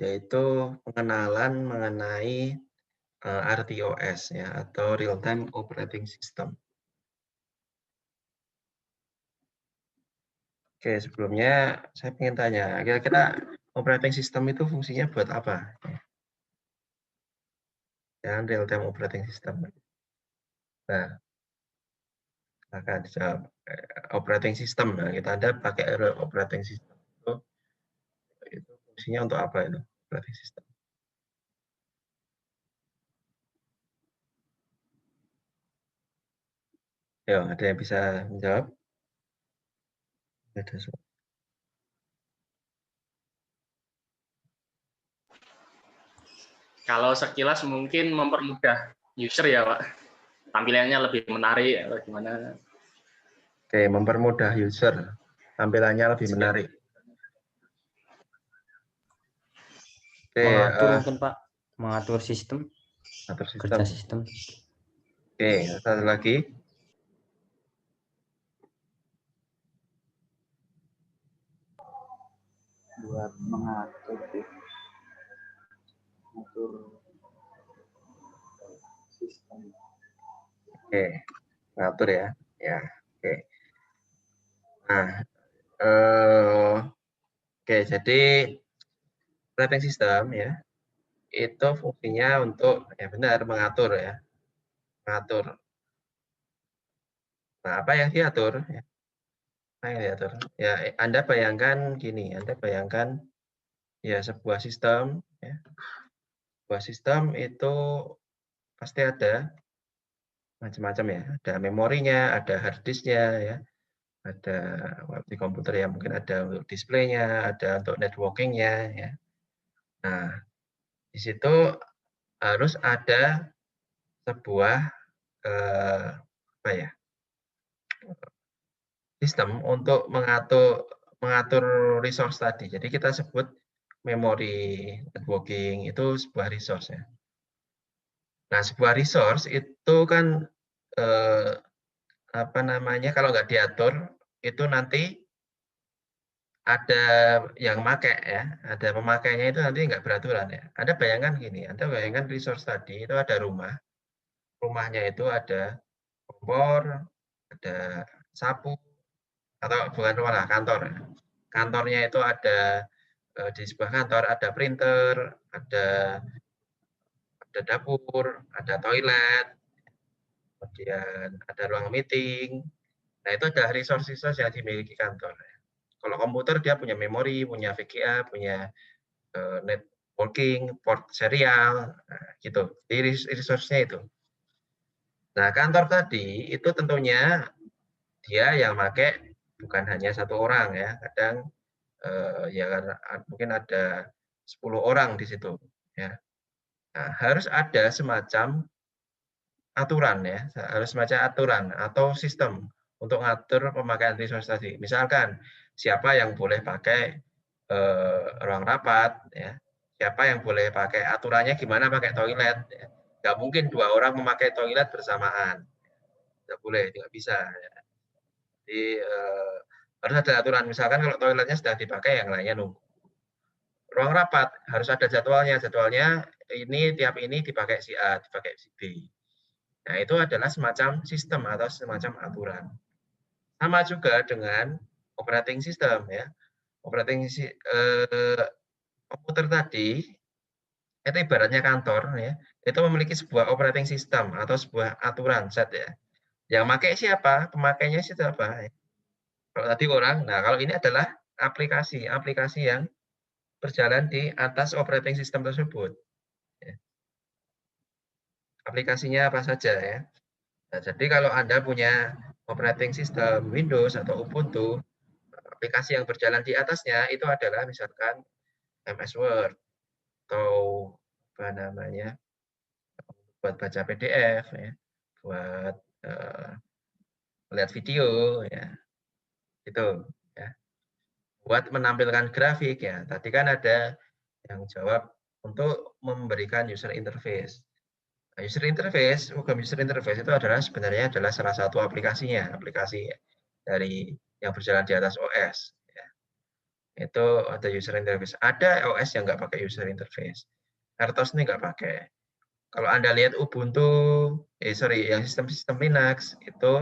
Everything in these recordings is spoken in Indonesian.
yaitu pengenalan mengenai RTOS ya, atau Real Time Operating System. Oke, sebelumnya saya ingin tanya, kira-kira operating system itu fungsinya buat apa? Ya, Real Time Operating System. Nah, akan dijawab. Operating system, nah, Anda pakai operating system itu fungsinya untuk apa itu operating system? Ya, ada yang bisa menjawab? Ada semua. Kalau sekilas mungkin mempermudah user ya, Pak. Tampilannya lebih menarik atau gimana? Oke, mempermudah user, tampilannya lebih menarik. Oke, Mengatur mungkin Pak, mengatur sistem, atur sistem. kerja sistem. Oke, satu lagi. Buat mengatur sistem. Oke, mengatur ya. Ya, oke. Nah, oke, jadi operating system ya, itu fungsinya untuk ya benar mengatur ya, mengatur. Nah, apa yang diatur? Ya, apa yang diatur? Ya, Anda bayangkan gini, Anda bayangkan ya sebuah sistem, ya, sebuah sistem itu pasti ada macam-macam ya, ada memorinya, ada hard disknya ya, ada di komputer ya mungkin ada untuk displaynya, ada untuk networkingnya ya. Nah, di situ harus ada sebuah apa ya, sistem untuk mengatur resource tadi. Jadi kita sebut memori networking itu sebuah resource ya. Nah, sebuah resource itu kan apa namanya, kalau nggak diatur itu nanti ada yang pakai ya, ada pemakainya itu nanti nggak beraturan ya. Anda bayangkan gini, Anda bayangkan resource tadi itu ada rumah, rumahnya itu ada kompor, ada sapu, atau bukan rumah lah, kantor. Kantornya itu ada di sebuah kantor ada printer, ada dapur, ada toilet, kemudian ada ruang meeting. Nah, itu ada resource-resource yang dimiliki kantor. Kalau komputer dia punya memori, punya VGA, punya networking, port serial, nah, gitu. Jadi resource-nya itu. Nah, kantor tadi itu tentunya dia yang pakai bukan hanya satu orang ya, kadang ya karena mungkin ada 10 orang di situ ya. Nah, harus ada semacam aturan ya, harus semacam aturan atau sistem untuk ngatur pemakaian resource tadi. Misalkan siapa yang boleh pakai ruang rapat ya, siapa yang boleh pakai aturannya gimana pakai toilet ya. Nggak mungkin 2 orang memakai toilet bersamaan. Nggak boleh, nggak bisa ya. Jadi harus ada aturan, misalkan kalau toiletnya sedang dipakai yang lainnya nunggu. Ruang rapat harus ada jadwalnya, jadwalnya ini tiap ini dipakai si A, dipakai si B. Nah, itu adalah semacam sistem atau semacam aturan. Sama juga dengan operating system ya. Operating komputer tadi itu ibaratnya kantor ya. Itu memiliki sebuah operating system atau sebuah aturan set ya. Yang pakai siapa? Pemakainya siapa? Kalau tadi orang, nah kalau ini adalah aplikasi, aplikasi yang berjalan di atas operating system tersebut. Ya. Aplikasinya apa saja ya. Nah, jadi kalau Anda punya operating system Windows atau Ubuntu, aplikasi yang berjalan di atasnya itu adalah misalkan MS Word atau apa namanya, buat baca PDF ya, buat lihat video ya, itu ya. Buat menampilkan grafik ya. Tadi kan ada yang jawab untuk memberikan user interface. Nah, user interface, program user interface itu adalah sebenarnya adalah salah satu aplikasinya, aplikasi dari yang berjalan di atas OS. Ya. itu ada user interface. Ada OS yang nggak pakai user interface. RTOS ini nggak pakai. Kalau Anda lihat Ubuntu, yang sistem-sistem Linux itu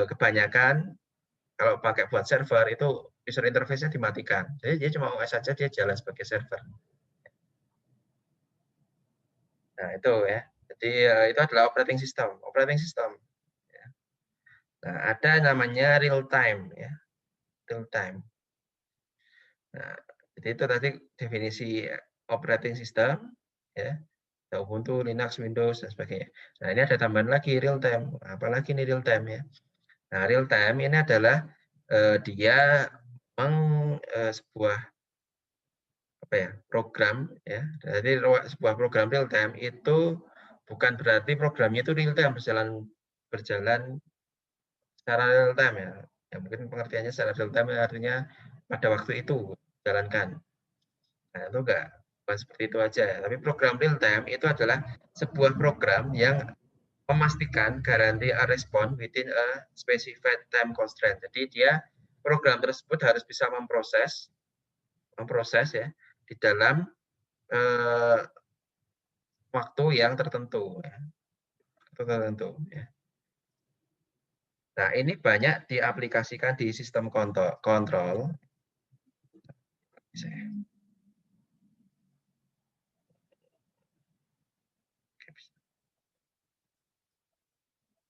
kebanyakan kalau pakai buat server itu user interface-nya dimatikan. Jadi dia cuma OS saja, dia jalan sebagai server. Nah itu ya. Jadi itu adalah operating system. Nah, ada namanya real time ya. Real time. Nah, jadi itu tadi definisi operating system ya. Ubuntu, Linux, Windows dan sebagainya. Nah, ini ada tambahan lagi real time. Apalagi ini real time ya. Nah, real time ini adalah dia sebuah program ya. Jadi sebuah program real time itu bukan berarti programnya itu real time berjalan secara real time ya. Ya mungkin pengertiannya secara real time artinya pada waktu itu jalankan. Nah, itu bukan seperti itu aja. Tapi program real time itu adalah sebuah program yang memastikan garansi a respond within a specified time constraint. Jadi dia program tersebut harus bisa memproses ya di dalam waktu yang tertentu ya. Nah, ini banyak diaplikasikan di sistem kontrol.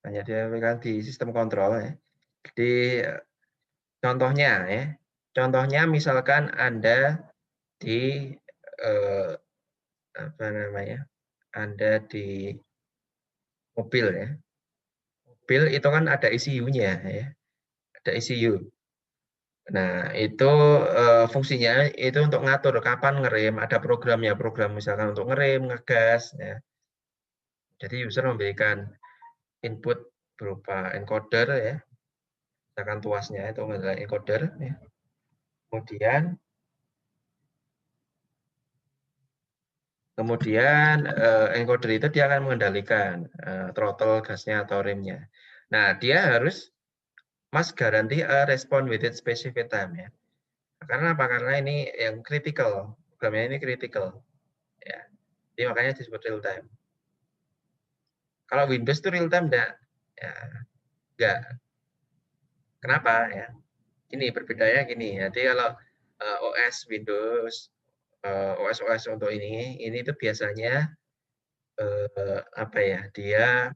Banyak diaplikasikan di sistem kontrol ya. Jadi contohnya misalkan Anda di Anda di mobil ya. Mobil itu kan ada ECU-nya ya. Ada ECU. Nah, itu fungsinya itu untuk ngatur kapan ngerem, ada programnya, program misalkan untuk ngerem, ngegas ya. Jadi user memberikan input berupa encoder ya. Misalkan tuasnya itu adalah encoder ya. Kemudian encoder itu dia akan mengendalikan throttle, gasnya atau remnya. Nah, dia harus garanti a respond within specific time ya. Karena apa? Karena ini yang critical, programnya ini critical ya. Jadi makanya disebut real time. Kalau Windows itu real time enggak? Ya, enggak. Kenapa ya? Ini berbedanya gini. Jadi kalau OS Windows, OS untuk ini itu biasanya dia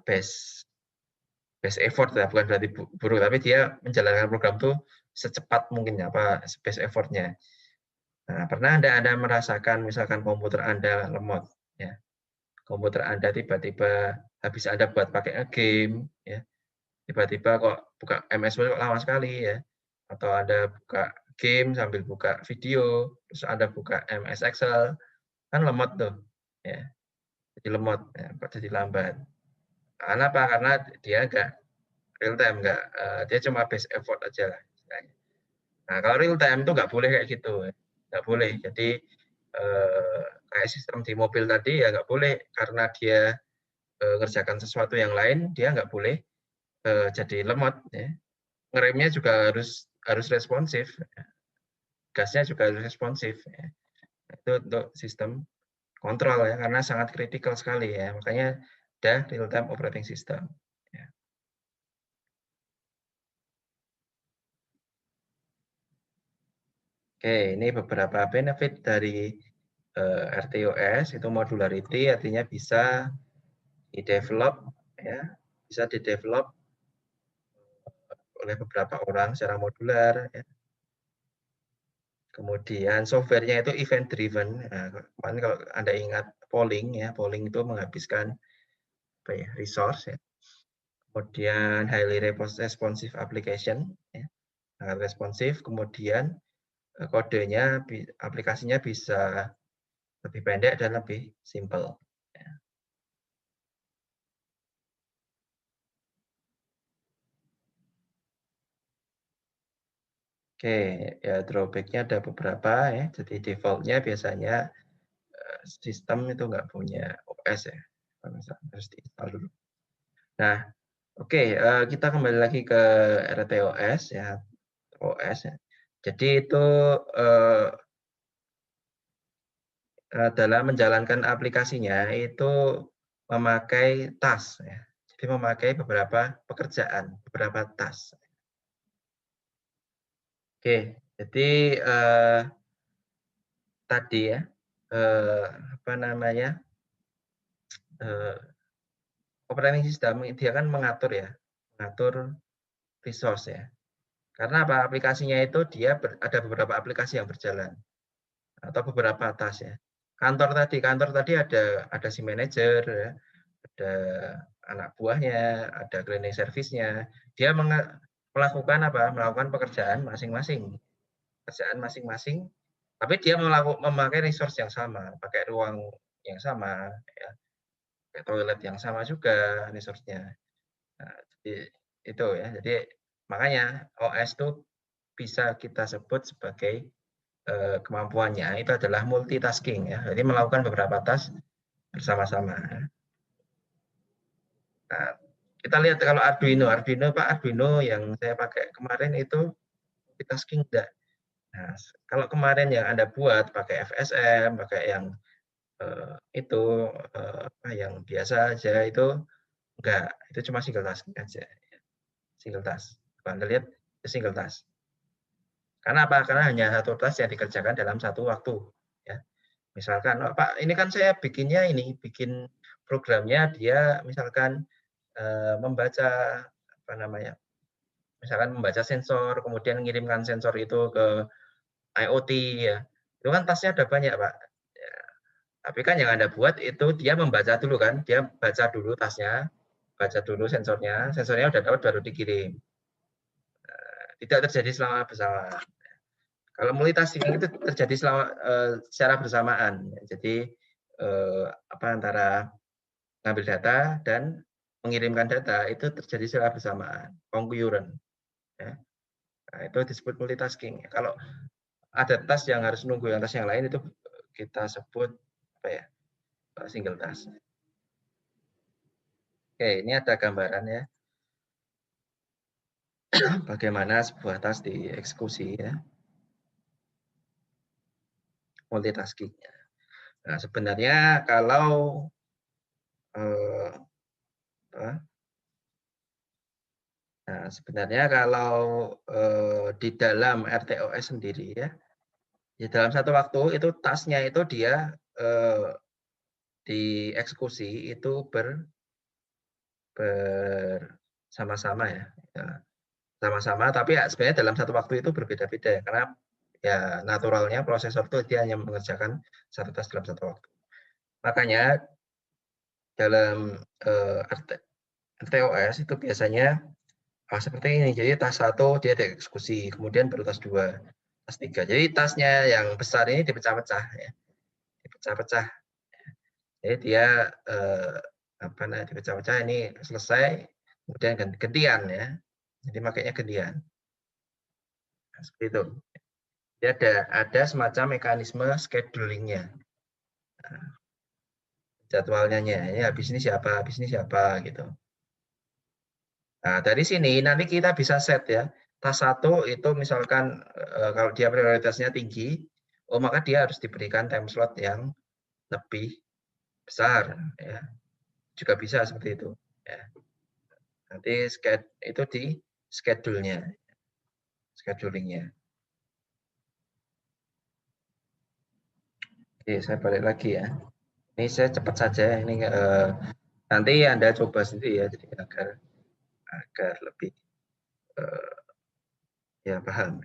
best effort ya, bukan berarti buruk, tapi dia menjalankan program itu secepat mungkin best effortnya. Nah, pernah Anda merasakan misalkan komputer Anda lemot ya. Komputer Anda tiba-tiba habis Anda buat pakai game ya. Tiba-tiba kok buka MS Word kok lama sekali ya. Atau Anda buka game sambil buka video, terus Anda buka MS Excel, kan lemot tuh ya. Jadi lemot ya, jadi lambat. Karena apa? Karena dia enggak real time, dia cuma base effort aja lah. Nah, kalau real time itu nggak boleh kayak gitu, nggak boleh. Jadi kayak sistem di mobil tadi ya nggak boleh karena dia ngerjakan sesuatu yang lain, dia nggak boleh jadi lemot. Ya. Ngeremnya juga harus responsif, gasnya juga harus responsif. Ya. Itu untuk sistem kontrol ya, karena sangat kritikal sekali ya. Makanya ada real time operating system. Ya. Oke, ini beberapa benefit dari RTOS, itu modularity, artinya bisa di-develop ya, bisa di-develop oleh beberapa orang secara modular ya. Kemudian softwarenya itu event driven. Nah, kemarin kalau Anda ingat polling ya, polling itu menghabiskan resource ya. Kemudian highly responsive application ya, sangat responsif. Kemudian kodenya, aplikasinya bisa lebih pendek dan lebih simple. Ya. Oke, ya drawback-nya ada beberapa ya. Jadi default-nya biasanya sistem itu nggak punya OS ya. Harus diinstal dulu. Nah, oke, kita kembali lagi ke RTOS ya. OS. Ya. Jadi itu dalam menjalankan aplikasinya itu memakai task. Ya. Jadi memakai beberapa pekerjaan, beberapa task. Oke, jadi tadi ya apa namanya operating system dia kan mengatur ya, mengatur resource ya. Karena apa? Aplikasinya itu dia ada beberapa aplikasi yang berjalan atau beberapa task ya. Kantor tadi ada si manajer ya, ada anak buahnya, ada cleaning service-nya. Dia melakukan apa? Melakukan pekerjaan masing-masing. Pekerjaan masing-masing, tapi dia memakai resource yang sama, pakai ruang yang sama, ya, pakai toilet yang sama juga resource-nya. Nah, jadi itu ya. Jadi makanya OS itu bisa kita sebut sebagai kemampuannya itu adalah multitasking ya. Jadi melakukan beberapa task bersama-sama. Nah, kita lihat kalau Arduino Pak Arduino yang saya pakai kemarin itu multitasking enggak. Nah, kalau kemarin yang Anda buat pakai FSM, pakai yang itu yang biasa aja itu enggak, itu cuma single task aja. Single task. Kalau Anda lihat itu single task. Karena apa? Karena hanya satu task yang dikerjakan dalam satu waktu. Ya. Misalkan, oh, Pak, ini kan saya bikinnya bikin programnya dia misalkan membaca apa namanya? Misalkan membaca sensor, kemudian mengirimkan sensor itu ke IoT ya. Itu kan tasnya ada banyak, Pak. Ya. Tapi kan yang Anda buat itu dia membaca dulu kan, dia baca dulu tasnya, baca dulu sensornya, sensornya udah dapat baru dikirim. Tidak terjadi selama bersamaan. Kalau multitasking itu terjadi secara bersamaan. Jadi apa antara ngambil data dan mengirimkan data itu terjadi secara bersamaan, concurrent. Ya. Nah, itu disebut multitasking. Kalau ada task yang harus nunggu yang task yang lain itu kita sebut apa ya? Single task. Oke, ini ada gambarannya. Bagaimana sebuah task dieksekusi ya. Multitasking. Nah, sebenarnya kalau di dalam RTOS sendiri ya, di dalam satu waktu itu tasnya itu dia dieksekusi itu bersama-sama ya. Sama-sama, tapi ya sebenarnya dalam satu waktu itu berbeda-beda ya, karena ya naturalnya prosesor itu dia hanya mengerjakan satu task dalam satu waktu. Makanya dalam RTOS itu biasanya seperti ini. Jadi tas 1 dia dieksekusi, kemudian baru tas 2, tas 3. Jadi tasnya yang besar ini dipecah-pecah ya. Dipecah-pecah. Jadi dia dipecah-pecah ini selesai, kemudian gantian ya. Jadi makanya gantian. Nah, seperti itu. Jadi ada semacam mekanisme scheduling-nya. Nah, jadwalnya ini habis ini siapa gitu. Nah, dari sini nanti kita bisa set ya. Tas 1 itu misalkan kalau dia prioritasnya tinggi, oh maka dia harus diberikan time slot yang lebih besar ya. Juga bisa seperti itu ya. Nanti itu di schedule-nya. Schedulingnya. Oke, saya balik lagi ya. Ini saya cepat saja ini nanti Anda coba sendiri ya jadi agar lebih ya paham.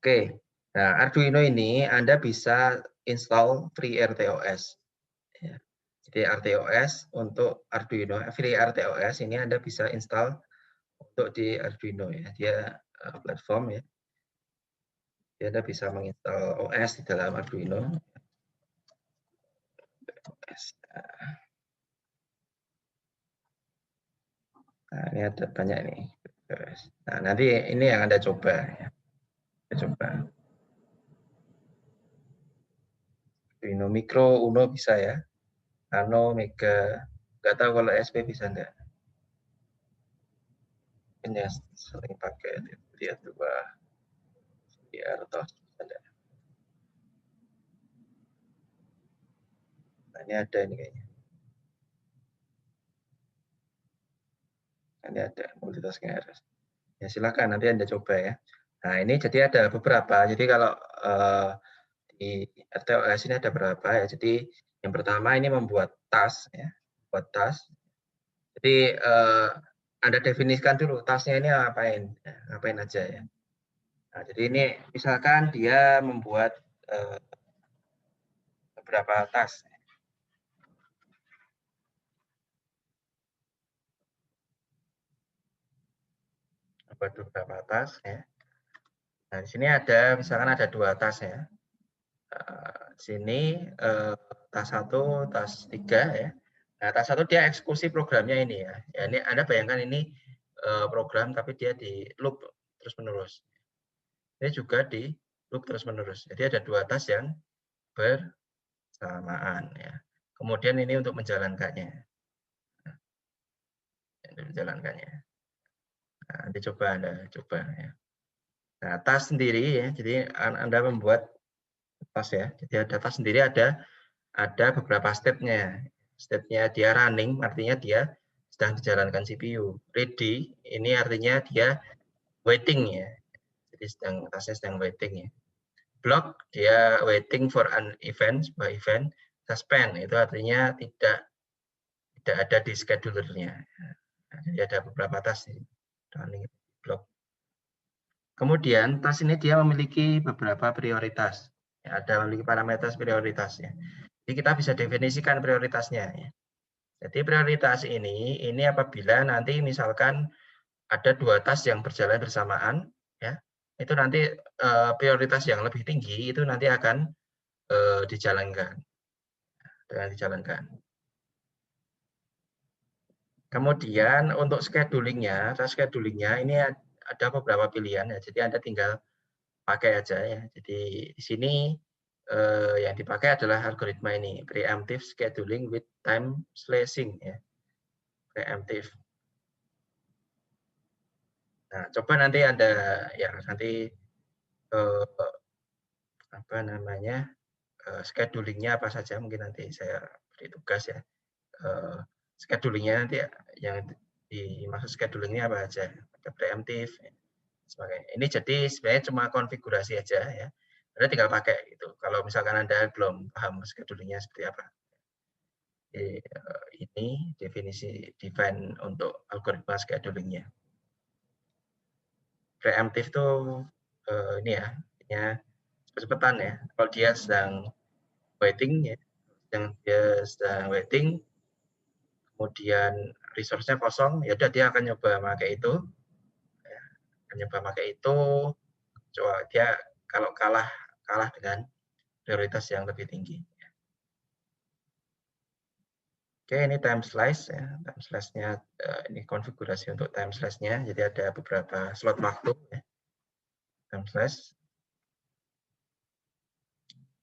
Oke. Nah, Arduino ini Anda bisa install free RTOS. Ya. Jadi RTOS untuk Arduino, free RTOS ini Anda bisa install untuk di Arduino ya. Dia platform ya. Jadi Anda bisa menginstal OS di dalam Arduino. Nah, ini ada banyak nih. Nah, nanti ini yang Anda coba ya. Coba. Arduino Micro, Uno bisa ya. Nano, Mega. Nggak tahu kalau SP bisa enggak. Ini sering pakai dia 2. biar toh ada. Nah, ini ada ini kayaknya. Ini ada multitasking error. Ya silakan nanti Anda coba ya. Nah ini jadi ada beberapa. Jadi kalau di RTOS ini ada berapa ya. Jadi yang pertama ini membuat task ya, buat task. Jadi Anda definisikan dulu tasknya ini ngapain, ya, ngapain aja ya. Nah, jadi ini misalkan dia membuat beberapa task. Buat beberapa task ya. Nah, di sini ada misalkan ada 2 task ya. Di sini task 1, task 3 ya. Nah, task 1 dia eksekusi programnya ini ya. Ya ini Anda bayangkan ini program tapi dia di loop terus-menerus. Ini juga di loop terus-menerus. Jadi ada 2 task yang bersamaan ya. Kemudian ini untuk menjalankannya. Menjalankannya. Nah, nanti coba Anda coba ya. Nah, task sendiri ya. Jadi Anda membuat task ya. Jadi ada task sendiri ada beberapa step-nya. Step-nya dia running, artinya dia sedang dijalankan CPU. Ready, ini artinya dia waiting ya. Jadi tasknya sedang waiting ya. Block, dia waiting for an event, sebuah event. Suspend, itu artinya tidak ada di schedulernya. Nah, jadi ada beberapa task running block. Kemudian task ini dia memiliki beberapa prioritas. Ya, ada memiliki parameter prioritas ya. Jadi kita bisa definisikan prioritasnya ya. Jadi prioritas ini apabila nanti misalkan ada 2 task yang berjalan bersamaan ya. Itu nanti prioritas yang lebih tinggi itu nanti akan dijalankan. Kemudian untuk schedulingnya, task schedulingnya ini ada beberapa pilihan ya. Jadi Anda tinggal pakai aja ya. Jadi di sini yang dipakai adalah algoritma ini, preemptive scheduling with time slashing ya. Preemptive. Nah, coba nanti Anda ya nanti apa namanya schedulingnya apa saja mungkin nanti saya beri tugas ya. Schedulingnya nanti yang dimaksud schedulingnya apa aja, ada preemptive sebagainya. Ini jadi sebenarnya cuma konfigurasi aja ya. Anda tinggal pakai itu. Kalau misalkan Anda belum paham schedulingnya seperti apa. Jadi, ini definisi define untuk algoritma schedulingnya. Preemptive itu ini ya, cepat-cepatan ya. Kalau dia sedang waiting ya, yang dia sedang waiting, kemudian resource-nya kosong, ya udah dia akan nyoba pakai itu, ya, akan nyoba pakai itu, coba dia kalau kalah dengan prioritas yang lebih tinggi. Oke, ini time slice ya, time slice-nya ini konfigurasi untuk time slice-nya, jadi ada beberapa slot waktu ya. Time slice.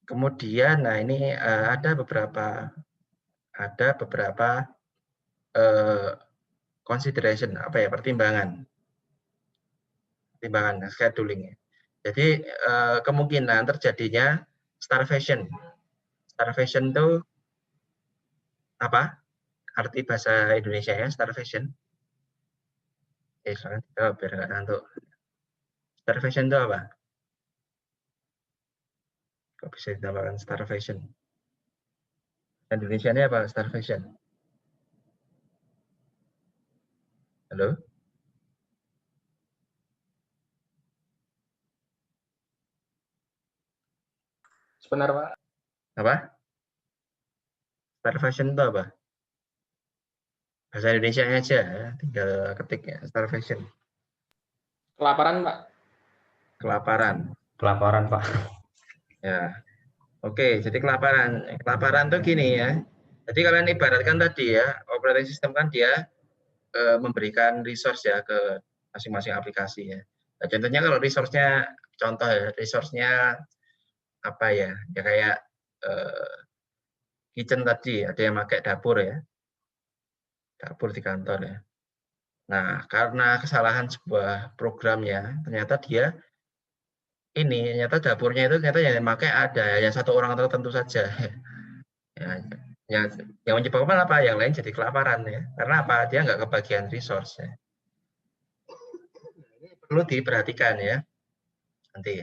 Kemudian, nah ini ada beberapa consideration apa ya, pertimbangan scheduling. Jadi kemungkinan terjadinya starvation. Starvation itu apa? Arti bahasa Indonesia ya, starvation. Soalnya biar nggak ngantuk. Starvation itu apa? Kok bisa dinamakan starvation? Indonesia ini apa starvation? Halo? Sebentar, Pak. Apa? Starvation itu apa? Bahasa Indonesia aja ya, tinggal ketik ya, starvation. Kelaparan, Pak. Kelaparan. Kelaparan, Pak. Ya. Oke, jadi kelaparan. Kelaparan tuh gini ya. Jadi kalian ibaratkan tadi ya, operating system kan dia memberikan resource ya ke masing-masing aplikasi ya. Nah, contohnya kalau resource-nya, contoh ya, resource-nya apa ya? Ya kayak kitchen tadi, ada yang pakai dapur ya. Dapur di kantor ya. Nah, karena kesalahan sebuah program ya, ternyata dia ini ternyata dapurnya itu ternyata yang pakai ada yang satu orang tertentu saja. Ya, yang menyebabkan apa? Yang lain jadi kelaparan ya. Karena apa? Dia nggak kebagian resource ya. Ini perlu diperhatikan ya. Nanti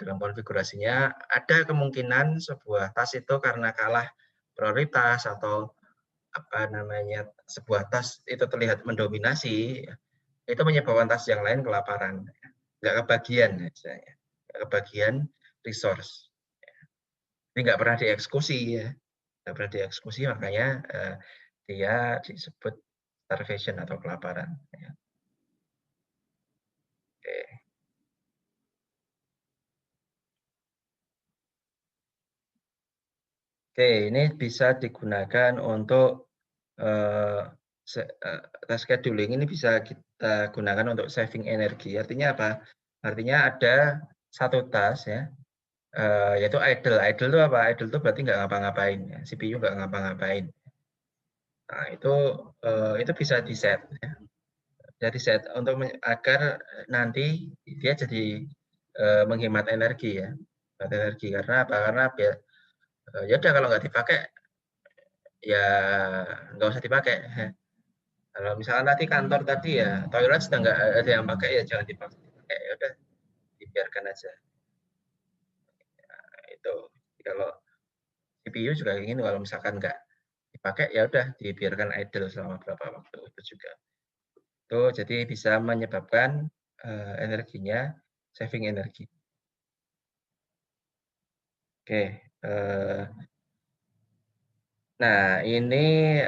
dalam konfigurasinya ada kemungkinan sebuah tas itu karena kalah prioritas atau apa namanya sebuah tas itu terlihat mendominasi, itu menyebabkan tas yang lain kelaparan, nggak kebagian misalnya, nggak kebagian resource. Ini nggak pernah dieksekusi ya, nggak pernah dieksekusi makanya dia disebut starvation atau kelaparan. Ya. Oke. Oke, ini bisa digunakan untuk task scheduling ini bisa kita gunakan untuk saving energi. Artinya apa? Artinya ada satu task ya, yaitu idle. Idle itu apa? Idle itu berarti nggak ngapa-ngapain. Ya. CPU nggak ngapa-ngapain. Nah, itu bisa di-set. Ya. Jadi set untuk agar nanti dia jadi menghemat energi ya. Menghemat energi karena apa? Karena biar ya udah kalau nggak dipakai ya nggak usah dipakai. Kalau misalnya nanti kantor tadi ya toilet sudah nggak ada yang pakai ya jangan dipakai. Ya udah dibiarkan aja. Nah, itu kalau CPU juga ingin kalau misalkan nggak dipakai ya udah dibiarkan idle selama berapa waktu itu juga. Itu jadi bisa menyebabkan energinya saving energi. Oke. Nah ini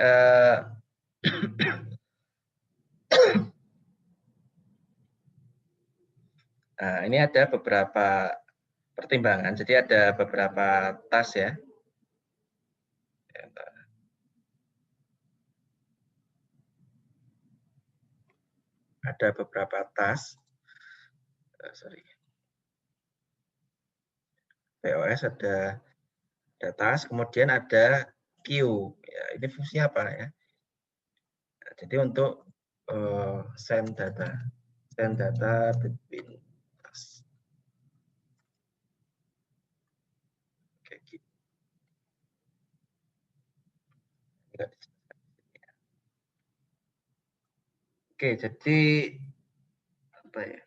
nah, ini ada beberapa pertimbangan. Jadi ada beberapa tas ya. Ada beberapa tas. Sorry. POS ada tas, kemudian ada queue. Ya, ini fungsinya apa ya? Nah, jadi untuk send data between tas. Kayak gitu. Oke, jadi apa ya?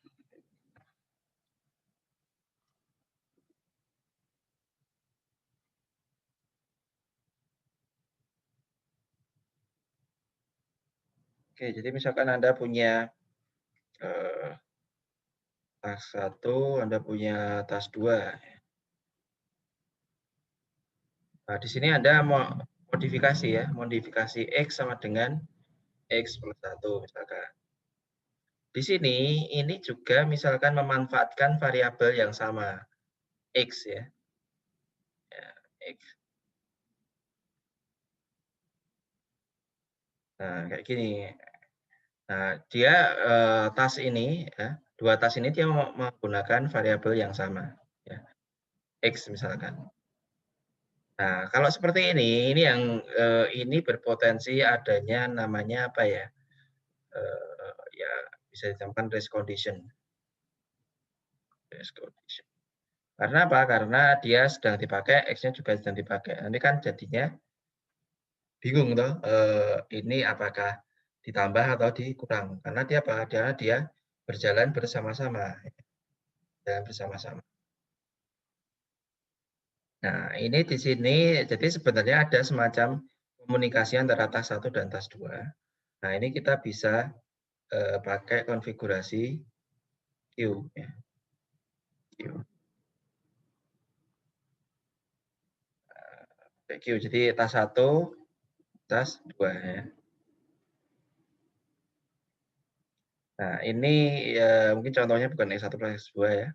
Oke, jadi misalkan Anda punya tas 1, Anda punya tas 2. Nah, di sini Anda mau modifikasi ya, modifikasi X sama dengan X plus 1 misalkan. Di sini ini juga misalkan memanfaatkan variabel yang sama, X ya. X. Nah, kayak gini. Nah, dia tas ini ya, dua tas ini dia menggunakan variabel yang sama ya. X misalkan. Nah, kalau seperti ini yang ini berpotensi adanya namanya apa ya? Ya bisa ditamakan race condition. Race condition. Karena apa? Karena dia sedang dipakai, X-nya juga sedang dipakai. Nanti kan jadinya bingung toh, ini apakah ditambah atau dikurang. Karena dia apa? Dia berjalan bersama-sama. Jalan bersama-sama. Nah, ini di sini jadi sebenarnya ada semacam komunikasi antara tas 1 dan tas 2. Nah, ini kita bisa pakai konfigurasi queue ya. Queue. Queue. Jadi tas 1, tas 2 ya. Nah, ini mungkin contohnya bukan X1 plus X2 ya.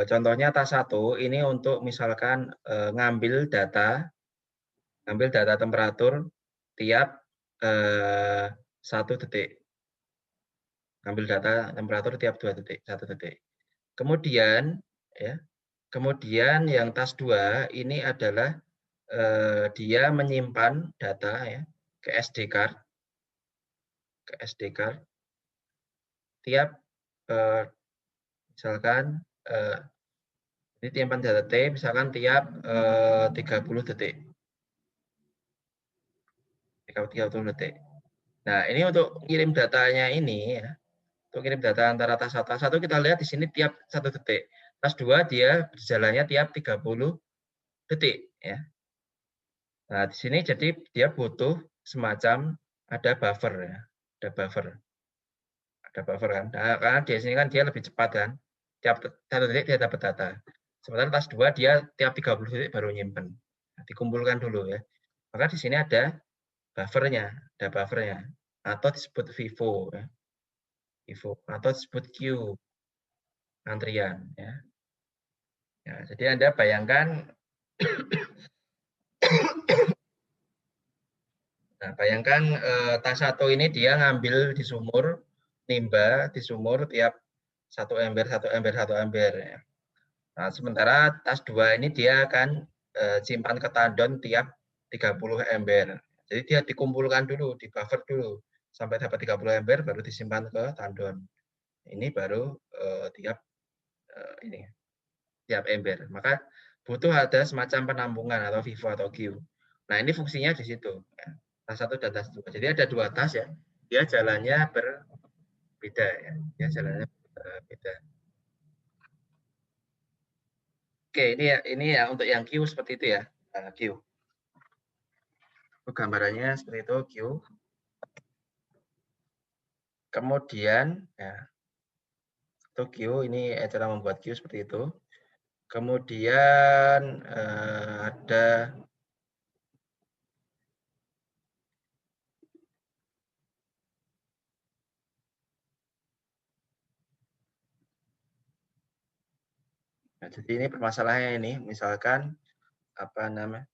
Contohnya tas 1 ini untuk misalkan ngambil data temperatur tiap 1 detik. Ngambil data temperatur tiap 2 detik, 1 detik. Kemudian ya, kemudian yang tas 2 ini adalah dia menyimpan data ya ke SD card. Ke SD card tiap Misalkan ini timpahan data T misalkan tiap 30 detik. 30 detik. Nah, ini untuk kirim datanya ini ya. Untuk kirim data antara tas 1 kita lihat di sini tiap 1 detik. Tas 2 dia berjalannya tiap 30 detik ya. Nah, di sini jadi dia butuh semacam ada buffer ya. Ada buffer. Ada buffer kan. Nah, karena di sini kan dia lebih cepat kan. Tiap 1 detik dia dapat data. Sementara tas 2 dia tiap 30 detik baru nyimpen. Nah, dikumpulkan dulu ya. Maka di sini ada buffernya, atau disebut FIFO ya. FIFO atau disebut queue antrian ya. Ya, jadi Anda bayangkan nah, bayangkan tas 1 ini dia ngambil di sumur, nimba di sumur tiap 1 ember, 1 ember, 1 ember ya. Nah, sementara tas 2 ini dia akan simpan ke tandon tiap 30 ember. Jadi dia dikumpulkan dulu, di buffer dulu sampai dapat 30 ember baru disimpan ke tandon. Ini baru tiap ember. Maka butuh ada semacam penampungan atau FIFO atau queue. Nah, ini fungsinya di situ. Ya. Tas 1 dan tas 2. Jadi ada 2 tas ya. Dia jalannya berbeda ya. Dia jalannya berbeda. Oke, ini ya untuk yang queue seperti itu ya. Queue. Gambarannya seperti itu queue. Kemudian ya, itu queue ini cara membuat queue seperti itu. Kemudian ada nah, jadi ini permasalahannya ini misalkan apa namanya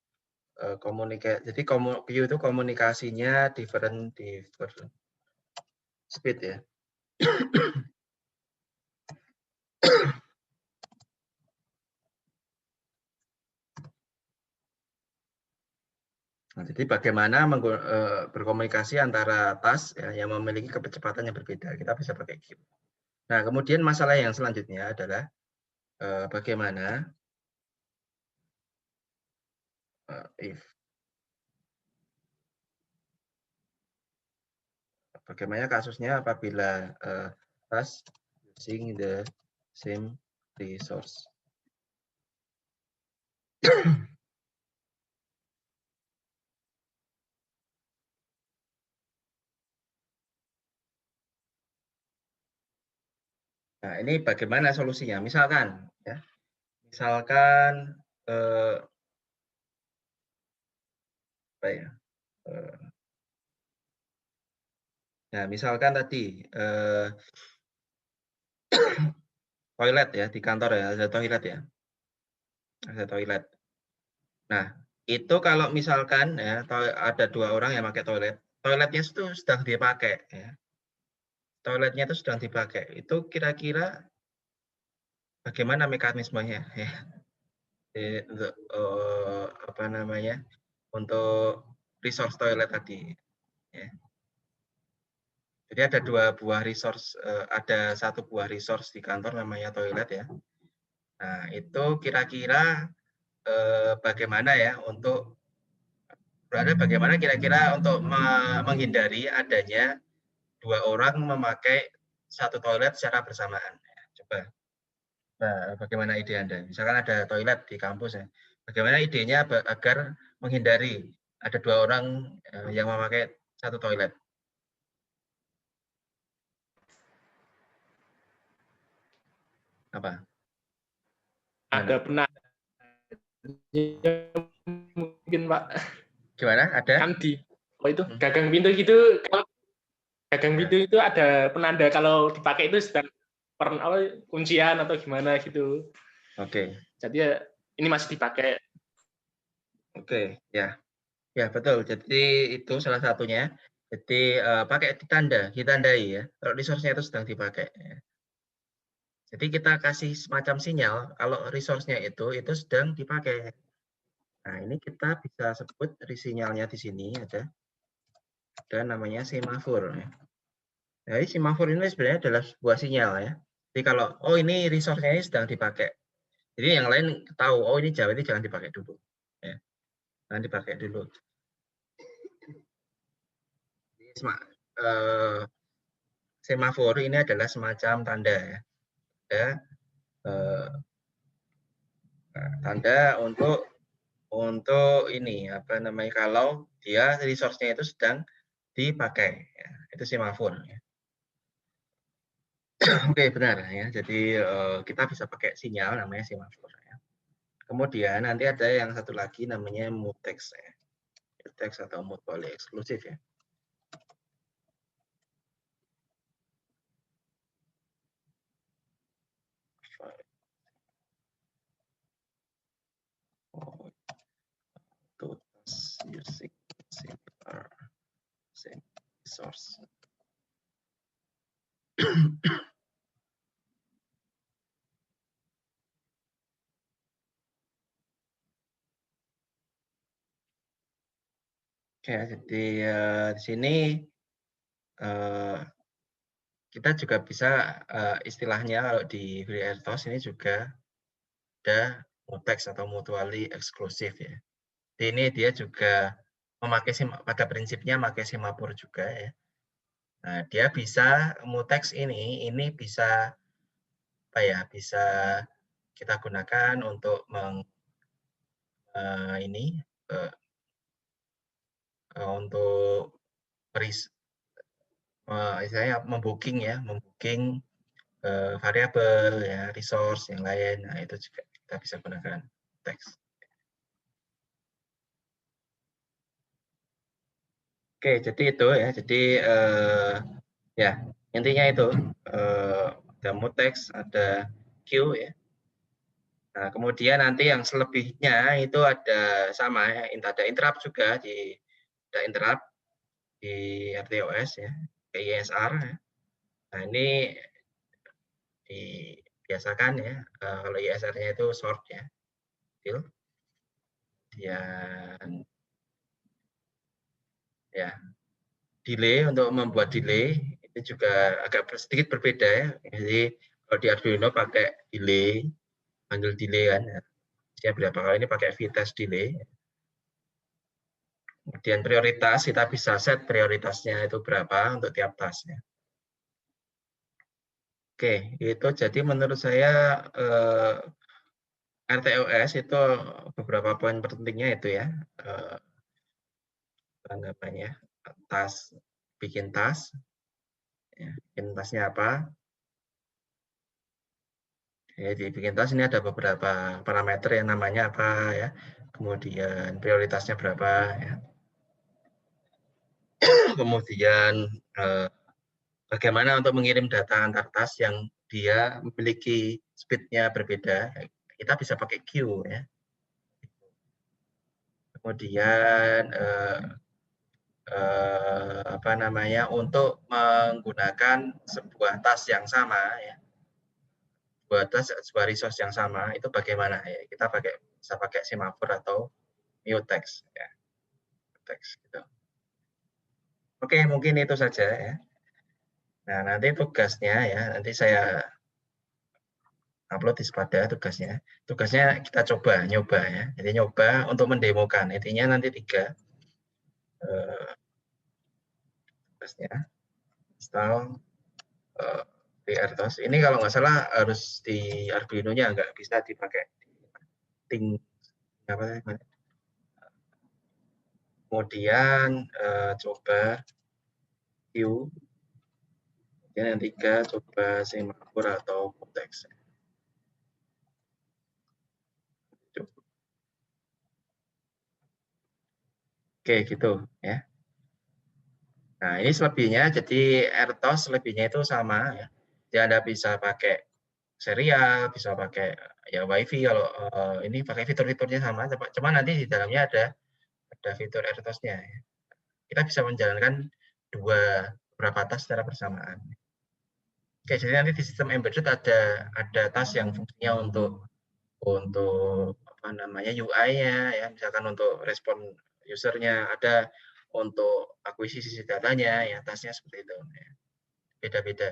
komunikasi. Jadi queue itu komunikasinya different speed ya. Nah, jadi bagaimana berkomunikasi antara tas ya, yang memiliki kecepatan yang berbeda. Kita bisa pakai queue. Nah, kemudian masalah yang selanjutnya adalah bagaimana bagaimana kasusnya apabila tas using the same resource. Nah, ini bagaimana solusinya? Misalkan, ya, misalkan apa ya? Nah, misalkan tadi toilet ya di kantor ya ada toilet ya, ada toilet. Nah, itu kalau misalkan ya ada 2 orang yang pakai toilet, toiletnya itu sedang dipakai ya. Toiletnya itu sedang dipakai. Itu kira-kira bagaimana mekanismenya ya? Untuk apa namanya? Untuk resource toilet tadi ya. Jadi ada 2 buah resource, ada 1 buah resource di kantor namanya toilet ya. Nah, itu kira-kira bagaimana ya untuk bagaimana kira-kira untuk menghindari adanya 2 orang memakai 1 toilet secara bersamaan. Coba. Nah, bagaimana ide Anda? Misalkan ada toilet di kampus ya. Bagaimana idenya agar menghindari ada 2 orang yang memakai 1 toilet? Apa? Ada penanda mungkin Pak. Gimana? Ada? Kan di gagang pintu gitu, kalau gagang pintu itu ada penanda kalau dipakai itu sedang kuncian atau gimana gitu. Oke. Jadi ya ini masih dipakai. Oke, ya. Ya, betul. Jadi itu salah satunya. Jadi pakai ditandai ya. Kalau resource-nya itu sedang dipakai. Ya. Jadi kita kasih semacam sinyal kalau resource-nya itu sedang dipakai. Nah, ini kita bisa sebut sinyalnya di sini ada namanya semafor. Ya. Jadi semafor ini sebenarnya adalah sebuah sinyal ya. Jadi kalau oh ini resource-nya ini sedang dipakai. Jadi yang lain tahu oh ini Java ini jangan dipakai dulu. Ya. Jangan dipakai dulu. Semafor ini adalah semacam tanda ya. Ada tanda untuk ini apa namanya kalau dia resource-nya itu sedang dipakai ya. Itu semafor ya. Oke, benar ya. Jadi kita bisa pakai sinyal namanya semafor ya. Kemudian nanti ada yang satu lagi namanya mutex ya. Mutex atau mutually eksklusif ya. To using similar same source. Oke, jadi di sini kita juga bisa istilahnya kalau di FreeRTOS ini juga ada mutex atau mutually eksklusif ya. Jadi ini dia juga memakai pada prinsipnya memakai semafor juga ya. Nah, dia bisa mutex ini bisa apa ya? Bisa kita gunakan untuk untuk istilahnya membooking variabel ya, resource yang lain. Nah, itu juga kita bisa gunakan teks. Oke, jadi itu ya. Jadi ya intinya itu ada mutex, ada queue ya. Nah, kemudian nanti yang selebihnya itu ada sama ya, ada interrupt juga ada interrupt di RTOS ya, ISR ya. Nah, ini dibiasakan ya, kalau ISR-nya itu short ya, kemudian ya delay untuk membuat delay itu juga agak sedikit berbeda ya. Jadi kalau di Arduino pakai delay, panggil delay kan, ya berapa kali ini pakai V-test delay. Kemudian prioritas kita bisa set prioritasnya itu berapa untuk tiap tasnya. Oke, itu jadi menurut saya RTOS itu beberapa poin pentingnya itu ya. Apa namanya? Bikin tas. Ya, bikin tasnya apa? Jadi bikin tas ini ada beberapa parameter yang namanya apa ya. Kemudian prioritasnya berapa ya. Kemudian bagaimana untuk mengirim data antar tas yang dia memiliki speed-nya berbeda. Kita bisa pakai queue ya. Kemudian apa namanya untuk menggunakan sebuah tas yang sama ya. Sebuah resource yang sama itu bagaimana ya? Kita bisa pakai semafor atau mutex ya. Mutex gitu. Oke, mungkin itu saja ya. Nah, nanti tugasnya ya, nanti saya upload di Spada tugasnya. Tugasnya kita nyoba ya. Jadi nyoba untuk mendemokan. Intinya nanti 3 tugasnya. Install FreeRTOS. Ini kalau nggak salah harus di Arduino-nya, nggak bisa dipakai ting apa namanya. Kemudian coba view. Kemudian yang 3 coba semafor atau mutex. Oke, gitu ya. Nah, ini selebihnya, jadi RTOS selebihnya itu sama ya. Jadi Anda bisa pakai serial, bisa pakai ya WiFi kalau ini pakai fitur-fiturnya sama, cuma nanti di dalamnya ada fitur RTOS-nya ya. Kita bisa menjalankan beberapa tas secara bersamaan. Oke, jadi nanti di sistem embedded ada tas yang fungsinya untuk apa namanya UI-nya ya, misalkan untuk respon usernya, ada untuk akuisisi datanya ya, tasnya seperti itu ya. Beda-beda.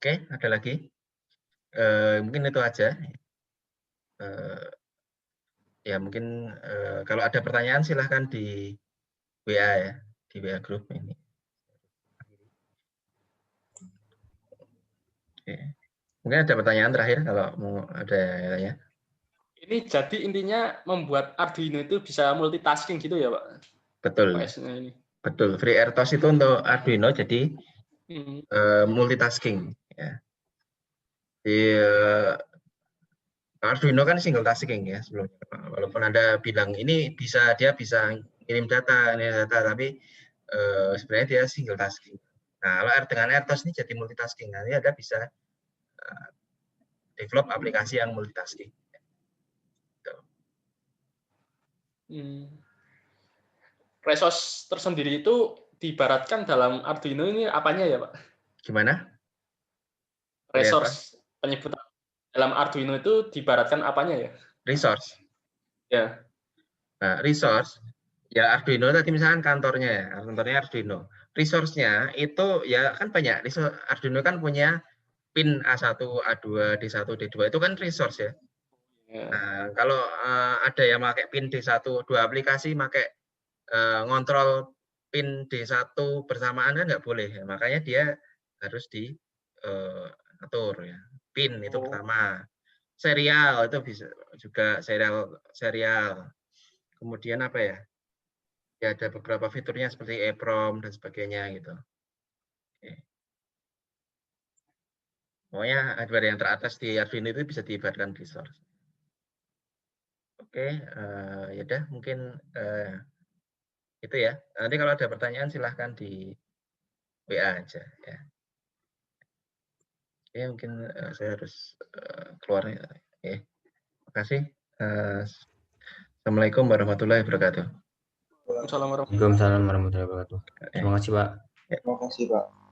Oke, ada lagi? Mungkin itu aja. Ya mungkin kalau ada pertanyaan silahkan di WA ya, di WA grup ini. Oke. Mungkin ada pertanyaan terakhir kalau mau ada ya. Ini jadi intinya membuat Arduino itu bisa multitasking gitu ya, Pak? Betul. OS-nya ini. Betul. FreeRTOS itu untuk Arduino jadi multitasking ya. Di Arduino kan single tasking ya sebelumnya. Walaupun Anda bilang ini dia bisa kirim data, tapi sebenarnya dia single tasking. Nah, kalau dengan RTOS ini jadi multitasking. Nanti Anda bisa develop aplikasi yang multitasking. Resource tersendiri itu diibaratkan dalam Arduino ini apanya ya, Pak? Gimana? Resource penyebutan dalam Arduino itu diibaratkan apanya ya? Resource. Ya. Nah, resource ya Arduino tadi misalkan kantornya ya, kantornya Arduino. Resource-nya itu ya kan banyak. Arduino kan punya pin A1, A2, D1, D2 itu kan resource ya. Nah, kalau ada yang pakai pin D1, dua aplikasi pakai ngontrol pin D1 bersamaan kan nggak boleh. Ya. Makanya dia harus diatur ya. Pin itu pertama. Serial itu bisa juga serial. Kemudian apa ya? Ya ada beberapa fiturnya seperti EEPROM dan sebagainya gitu. Oke. Pokoknya hardware yang teratas di Arduino itu bisa diibaratkan resource. Oke, ya udah mungkin itu ya. Nanti kalau ada pertanyaan silahkan di WA aja ya. Oke, mungkin saya harus keluar ya. Oke. Terima kasih. Assalamualaikum warahmatullahi wabarakatuh. Waalaikumsalam warahmatullahi Waalaikumsalam warahmatullahi wabarakatuh. Terima kasih, Pak. Terima kasih, Pak.